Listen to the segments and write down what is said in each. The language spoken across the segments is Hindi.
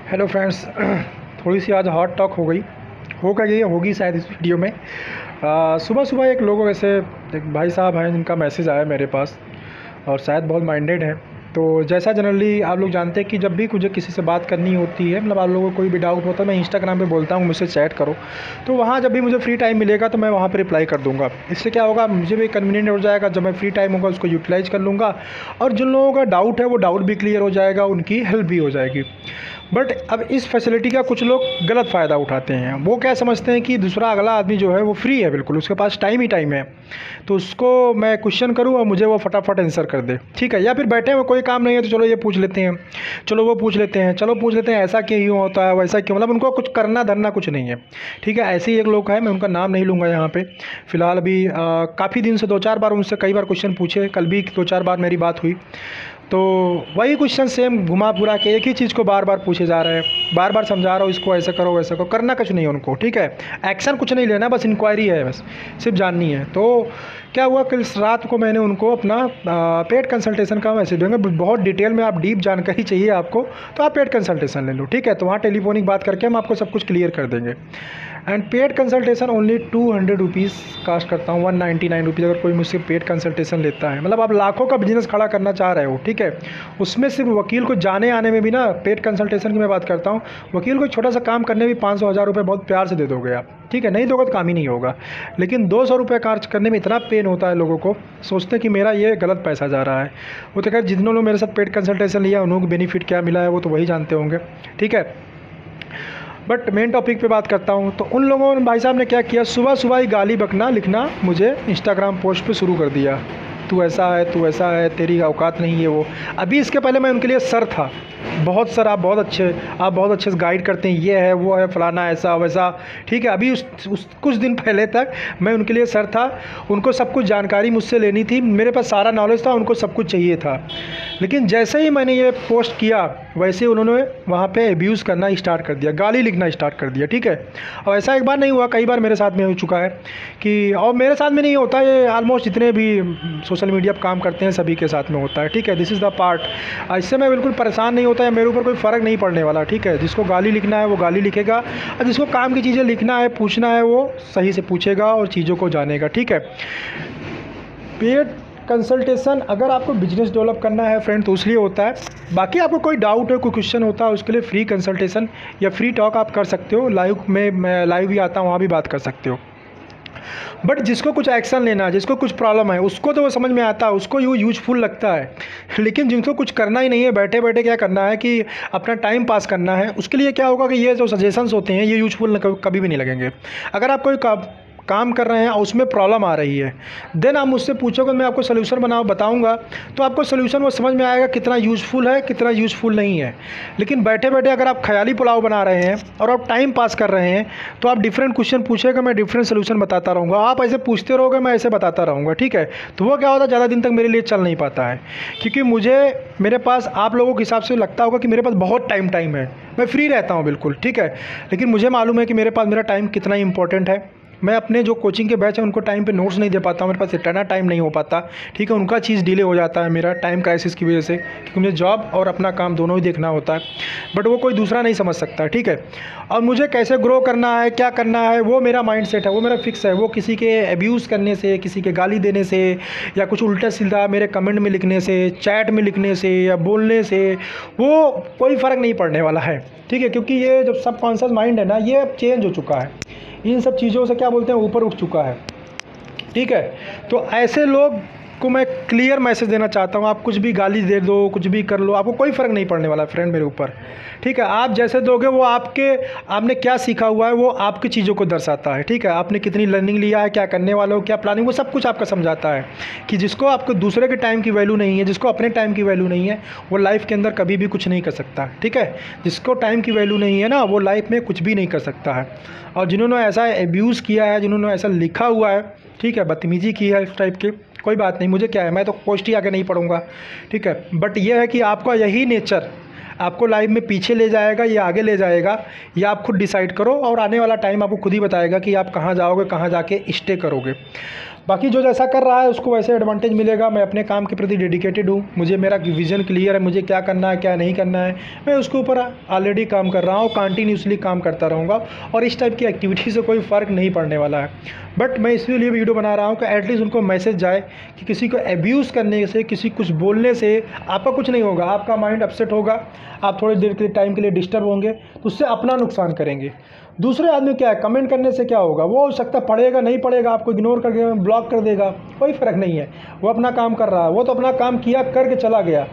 Hello friends. थोड़ी सी आज हॉट टॉक हो गई, हो क्या गई होगी शायद इस वीडियो में। सुबह सुबह एक लोगों वैसे एक भाई साहब हैं जिनका मैसेज आया मेरे पास और शायद बहुत माइंडेड है। तो जैसा जनरली आप लोग जानते हैं कि जब भी मुझे किसी से बात करनी होती है, मतलब आप लोगों को कोई भी डाउट होता है, मैं इंस्टाग्राम पे बोलता हूँ मुझसे चैट करो। तो वहाँ जब भी मुझे फ्री टाइम मिलेगा तो मैं वहाँ पे रिप्लाई कर दूँगा। इससे क्या होगा, मुझे भी कन्वीनियंट हो जाएगा, जब मैं फ्री टाइम होगा उसको यूटिलाइज़ कर लूँगा और जिन लोगों का डाउट है वो डाउट भी क्लियर हो जाएगा, उनकी हेल्प भी हो जाएगी। बट अब इस फैसिलिटी का कुछ लोग गलत फ़ायदा उठाते हैं। वो क्या समझते हैं कि दूसरा अगला आदमी जो है वो फ्री है, बिल्कुल उसके पास टाइम ही टाइम है, तो उसको मैं क्वेश्चन करूँ और मुझे वो फटाफट आंसर कर दे, ठीक है। या फिर बैठे हुए कोई काम नहीं है तो चलो ये पूछ लेते हैं, चलो वो पूछ लेते हैं, चलो पूछ लेते हैं ऐसा क्यों होता है, वैसा क्यों, मतलब उनको कुछ करना धरना कुछ नहीं है, ठीक है। ऐसे ही एक लोग हैं, मैं उनका नाम नहीं लूँगा यहाँ पे फ़िलहाल। अभी काफ़ी दिन से 2-4 बार उनसे कई बार क्वेश्चन पूछे, कल भी 2-4 बार मेरी बात हुई, तो वही क्वेश्चन सेम घुमा फिरा के एक ही चीज़ को बार बार पूछे जा रहे हैं। बार बार समझा रहा हूँ इसको ऐसे करो वैसे करो, करना कुछ नहीं है उनको, ठीक है। एक्शन कुछ नहीं लेना, बस इंक्वायरी है, बस सिर्फ जाननी है। तो क्या हुआ, कल रात को मैंने उनको अपना पेड कंसल्टेशन का मैसेज देंगे, बहुत डिटेल में आप डीप जानकारी चाहिए आपको तो आप पेड कंसल्टेशन ले लो, ठीक है। तो वहाँ टेलीफोनिक बात करके हम आपको सब कुछ क्लियर कर देंगे। And paid consultation only 200 rupees cost करता हूँ, 199 रुपीज़ अगर कोई मुझसे पेड कंसल्टेशन लेता है। मतलब आप लाखों का बिजनेस खड़ा करना चाह रहे हो, ठीक है। उसमें सिर्फ वकील को जाने आने में भी ना, पेड कंसल्टेशन की मैं बात करता हूँ, वकील को छोटा सा काम करने में भी 500-1000 रुपये बहुत प्यार से दे दोगे आप, ठीक है। नहीं दोगे तो काम ही नहीं होगा। लेकिन 200 रुपये खर्च करने में इतना पेन होता है लोगों को, सोचते हैं कि मेरा ये गलत पैसा जा रहा है। वो तो खैर जितने लोग मेरे साथ पेड कंसल्टेशन लिया उन्होंने बेनिफिट क्या मिला है वो तो वही जानते होंगे, ठीक है। बट मेन टॉपिक पे बात करता हूँ। तो उन लोगों ने, भाई साहब ने क्या किया, सुबह सुबह ही गाली बकना लिखना मुझे इंस्टाग्राम पोस्ट पे शुरू कर दिया। तू ऐसा है, तेरी औकात नहीं है वो। अभी इसके पहले मैं उनके लिए सर था, बहुत सर आप बहुत अच्छे से गाइड करते हैं, ये है वो है फलाना ऐसा वैसा, ठीक है। अभी उस कुछ दिन पहले तक मैं उनके लिए सर था, उनको सब कुछ जानकारी मुझसे लेनी थी, मेरे पास सारा नॉलेज था, उनको सब कुछ चाहिए था। लेकिन जैसे ही मैंने ये पोस्ट किया वैसे उन्होंने वहाँ पे एब्यूज़ करना स्टार्ट कर दिया, गाली लिखना स्टार्ट कर दिया, ठीक है। और ऐसा एक बार नहीं हुआ, कई बार मेरे साथ में हो चुका है कि, और मेरे साथ में नहीं होता, ये ऑलमोस्ट जितने भी सोशल मीडिया पर काम करते हैं सभी के साथ में होता है, ठीक है। This is the part. इससे मैं बिल्कुल परेशान नहीं होता है, मेरे ऊपर कोई फ़र्क नहीं पड़ने वाला, ठीक है। जिसको गाली लिखना है वो गाली लिखेगा और जिसको काम की चीज़ें लिखना है पूछना है वो सही से पूछेगा और चीज़ों को जानेगा, ठीक है। पेड कंसल्टेशन अगर आपको बिजनेस डेवलप करना है फ्रेंड तो इसलिए होता है। बाकी आपको कोई डाउट है, कोई क्वेश्चन होता है, उसके लिए फ्री कंसल्टेशन या फ्री टॉक आप कर सकते हो। लाइव में मैं लाइव भी आता हूँ, वहाँ भी बात कर सकते हो। बट जिसको कुछ एक्शन लेना है, जिसको कुछ प्रॉब्लम है, उसको तो वो समझ में आता है, उसको ये यूजफुल लगता है। लेकिन जिनको कुछ करना ही नहीं है, बैठे बैठे क्या करना है कि अपना टाइम पास करना है, उसके लिए क्या होगा कि ये जो सजेशंस होते हैं ये यूजफुल कभी भी नहीं लगेंगे। अगर आप कोई काम कर रहे हैं और उसमें प्रॉब्लम आ रही है, देन आप मुझसे पूछोगे, मैं आपको सोल्यूशन बताऊंगा, तो आपको सोल्यूशन वो समझ में आएगा कितना यूज़फुल है कितना यूज़फुल नहीं है। लेकिन बैठे बैठे अगर आप ख्याली पुलाव बना रहे हैं और आप टाइम पास कर रहे हैं तो आप डिफरेंट क्वेश्चन पूछेगा, मैं डिफरेंट सोल्यूशन बताता रहूँगा, आप ऐसे पूछते रहोगे, मैं ऐसे बताता रहूँगा, ठीक है। तो वो क्या होता है, ज़्यादा दिन तक मेरे लिए चल नहीं पाता है, क्योंकि मेरे पास आप लोगों के हिसाब से लगता होगा कि मेरे पास बहुत टाइम है, मैं फ्री रहता हूँ बिल्कुल, ठीक है। लेकिन मुझे मालूम है कि मेरे पास मेरा टाइम कितना इंपॉर्टेंट है। मैं अपने जो कोचिंग के बैच हैं उनको टाइम पे नोट्स नहीं दे पाता हूँ, मेरे पास इतना टाइम नहीं हो पाता, ठीक है। उनका चीज़ डिले हो जाता है मेरा टाइम क्राइसिस की वजह से, क्योंकि मुझे जॉब और अपना काम दोनों ही देखना होता है। बट वो कोई दूसरा नहीं समझ सकता, ठीक है। और मुझे कैसे ग्रो करना है, क्या करना है, वो मेरा माइंड सेट है, वो मेरा फिक्स है। वो किसी के एब्यूज़ करने से, किसी के गाली देने से या कुछ उल्टा सीधा मेरे कमेंट में लिखने से, चैट में लिखने से या बोलने से वो कोई फ़र्क नहीं पड़ने वाला है, ठीक है। क्योंकि ये जो सबकॉन्शियस माइंड है ना, ये अब चेंज हो चुका है, इन सब चीज़ों से क्या बोलते हैं ऊपर उठ चुका है, ठीक है। तो ऐसे लोग को मैं क्लियर मैसेज देना चाहता हूँ, आप कुछ भी गाली दे दो, कुछ भी कर लो, आपको कोई फ़र्क नहीं पड़ने वाला फ्रेंड मेरे ऊपर, ठीक है। आप जैसे दोगे वो आपने क्या सीखा हुआ है वो आपकी चीज़ों को दर्शाता है, ठीक है। आपने कितनी लर्निंग लिया है, क्या करने वाले हो, क्या प्लानिंग, वो सब कुछ आपका समझाता है। कि जिसको आपको दूसरे के टाइम की वैल्यू नहीं है, जिसको अपने टाइम की वैल्यू नहीं है, वो लाइफ के अंदर कभी भी कुछ नहीं कर सकता, ठीक है। जिसको टाइम की वैल्यू नहीं है ना, वो लाइफ में कुछ भी नहीं कर सकता है। और जिन्होंने ऐसा एब्यूज़ किया है, जिन्होंने ऐसा लिखा हुआ है, ठीक है, बदतमीजी की है इस टाइप के, कोई बात नहीं, मुझे क्या है, मैं तो पोस्ट ही आगे नहीं पढ़ूंगा, ठीक है। बट ये है कि आपका यही नेचर आपको लाइफ में पीछे ले जाएगा या आगे ले जाएगा, या आप खुद डिसाइड करो, और आने वाला टाइम आपको खुद ही बताएगा कि आप कहाँ जाओगे, कहाँ जाके स्टे करोगे। बाकी जो जैसा कर रहा है उसको वैसे एडवांटेज मिलेगा। मैं अपने काम के प्रति डेडिकेटेड हूँ, मुझे मेरा विज़न क्लियर है, मुझे क्या करना है क्या नहीं करना है, मैं उसके ऊपर ऑलरेडी काम कर रहा हूँ, कंटिन्यूसली काम करता रहूँगा और इस टाइप की एक्टिविटी से कोई फ़र्क नहीं पड़ने वाला है। बट मैं इसलिए वीडियो बना रहा हूँ कि एटलीस्ट उनको मैसेज जाए कि किसी को एब्यूज़ करने से, किसी कुछ बोलने से आपका कुछ नहीं होगा, आपका माइंड अपसेट होगा, आप थोड़ी देर के टाइम के लिए डिस्टर्ब होंगे, तो उससे अपना नुकसान करेंगे। दूसरे आदमी क्या है, कमेंट करने से क्या होगा, वो हो सकता है पढ़ेगा नहीं पढ़ेगा, आपको इग्नोर करके ब्लॉक कर देगा, कोई फ़र्क नहीं है, वो अपना काम कर रहा है, वो तो अपना काम किया करके चला गया।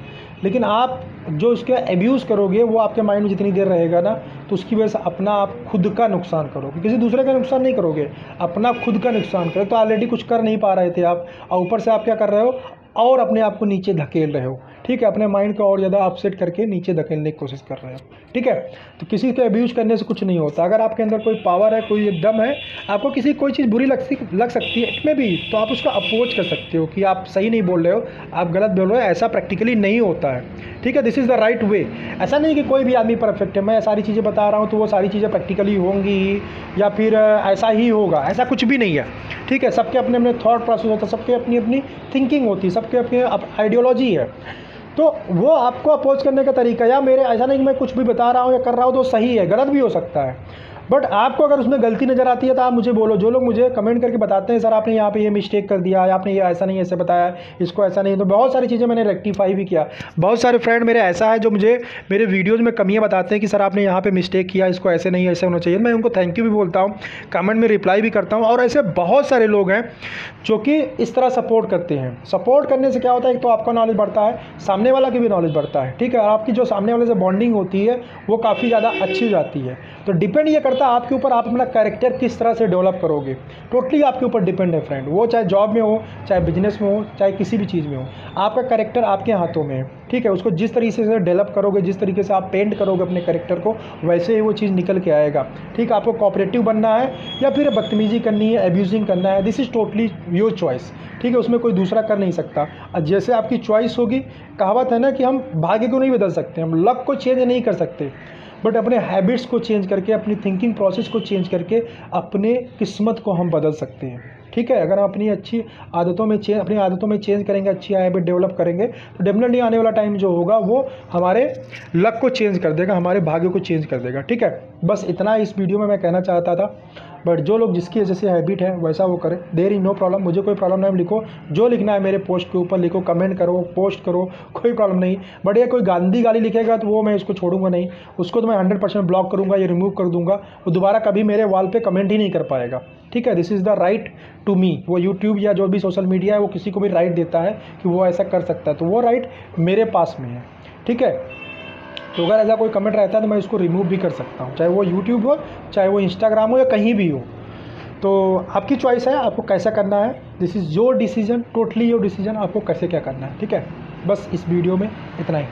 लेकिन आप जो उसके एब्यूज़ करोगे वो आपके माइंड में जितनी देर रहेगा ना, तो उसकी वजह से अपना आप खुद का नुकसान करोगे, किसी दूसरे का नुकसान नहीं करोगे, अपना खुद का नुकसान करोगे। तो ऑलरेडी कुछ कर नहीं पा रहे थे आप, और ऊपर से आप क्या कर रहे हो, और अपने आप को नीचे धकेल रहे हो, ठीक है, अपने माइंड को और ज़्यादा अपसेट करके नीचे धकेलने की कोशिश कर रहे हो, ठीक है। तो किसी को अब्यूज़ करने से कुछ नहीं होता। अगर आपके अंदर कोई पावर है, कोई दम है, आपको किसी कोई चीज़ बुरी लग सकती है इट में भी, तो आप उसका अपोज कर सकते हो कि आप सही नहीं बोल रहे हो, आप गलत बोल रहे हो, ऐसा प्रैक्टिकली नहीं होता है, ठीक है। This is the right way. ऐसा नहीं कि कोई भी आदमी परफेक्ट है, मैं सारी चीज़ें बता रहा हूँ तो वो सारी चीज़ें प्रैक्टिकली होंगी ही या फिर ऐसा ही होगा, ऐसा कुछ भी नहीं है, ठीक है। सबके अपने अपने थॉट प्रोसेस होता है, सबके अपनी अपनी थिंकिंग होती है, सबके अपनी आइडियोलॉजी है। तो वो आपको अपोज करने का तरीका, या मेरे ऐसा नहीं कि मैं कुछ भी बता रहा हूँ या कर रहा हूँ तो सही है, गलत भी हो सकता है। बट आपको अगर उसमें गलती नज़र आती है तो आप मुझे बोलो। जो लोग मुझे कमेंट करके बताते हैं सर आपने यहाँ पे ये मिस्टेक कर दिया, या आपने ये ऐसा नहीं ऐसे बताया, इसको ऐसा नहीं, तो बहुत सारी चीज़ें मैंने रेक्टिफाई भी किया। बहुत सारे फ्रेंड मेरे ऐसा है जो मुझे मेरे वीडियोज़ में कमियाँ बताते हैं कि सर आपने यहाँ पे मिस्टेक किया, इसको ऐसे नहीं ऐसे होना चाहिए। मैं उनको थैंक यू भी बोलता हूँ, कमेंट में रिप्लाई भी करता हूँ। और ऐसे बहुत सारे लोग हैं जो कि इस तरह सपोर्ट करते हैं। सपोर्ट करने से क्या होता है, एक तो आपका नॉलेज बढ़ता है, सामने वाला की भी नॉलेज बढ़ता है, ठीक है। और आपकी जो सामने वाले से बॉन्डिंग होती है वो काफ़ी ज़्यादा अच्छी हो जाती है। तो डिपेंड ये करता है आपके ऊपर, आप अपना कैरेक्टर किस तरह से डेवलप करोगे, टोटली आपके ऊपर डिपेंड है फ्रेंड। वो चाहे जॉब में हो, चाहे बिजनेस में हो, चाहे किसी भी चीज़ में हो, आपका कैरेक्टर आपके हाथों में है, ठीक है। उसको जिस तरीके से डेवलप करोगे, जिस तरीके से आप पेंट करोगे अपने कैरेक्टर को, वैसे ही वो चीज़ निकल के आएगा, ठीक है। आपको कोऑपरेटिव बनना है या फिर बदतमीजी करनी है, एब्यूजिंग करना है, this is totally your choice, ठीक है। उसमें कोई दूसरा कर नहीं सकता। जैसे आपकी चॉइस होगी, कहावत है ना कि हम भाग्य को नहीं बदल सकते, हम लक को चेंज नहीं कर सकते, बट अपने हैबिट्स को चेंज करके, अपनी थिंकिंग प्रोसेस को चेंज करके अपने किस्मत को हम बदल सकते हैं, ठीक है। अगर हम अपनी अच्छी आदतों में अपनी आदतों में चेंज करेंगे, अच्छी हैबिट डेवलप करेंगे, तो डेफिनेटली आने वाला टाइम जो होगा वो हमारे लक को चेंज कर देगा, हमारे भाग्य को चेंज कर देगा, ठीक है। बस इतना इस वीडियो में मैं कहना चाहता था। बट जो लोग जिसकी जैसे हैबिट है वैसा वो करें, देयर इज नो प्रॉब्लम, मुझे कोई प्रॉब्लम नहीं। लिखो जो लिखना है मेरे पोस्ट के ऊपर लिखो, कमेंट करो, पोस्ट करो, कोई प्रॉब्लम नहीं। बट ये कोई गांधी गाली लिखेगा तो वो मैं इसको छोड़ूंगा नहीं, उसको तो मैं 100% ब्लॉक करूँगा या रिमूव कर दूंगा, वो दोबारा कभी मेरे वॉल पे कमेंट ही नहीं कर पाएगा, ठीक है। This is the right to me. वो यूट्यूब या जो भी सोशल मीडिया है वो किसी को भी राइट देता है कि वो ऐसा कर सकता है, तो वो राइट मेरे पास में है, ठीक है। तो अगर ऐसा कोई कमेंट रहता है तो मैं उसको रिमूव भी कर सकता हूँ, चाहे वो यूट्यूब हो, चाहे वो इंस्टाग्राम हो, या कहीं भी हो। तो आपकी चॉइस है, आपको कैसा करना है, this is your decision, totally your decision, आपको कैसे क्या करना है, ठीक है। बस इस वीडियो में इतना ही।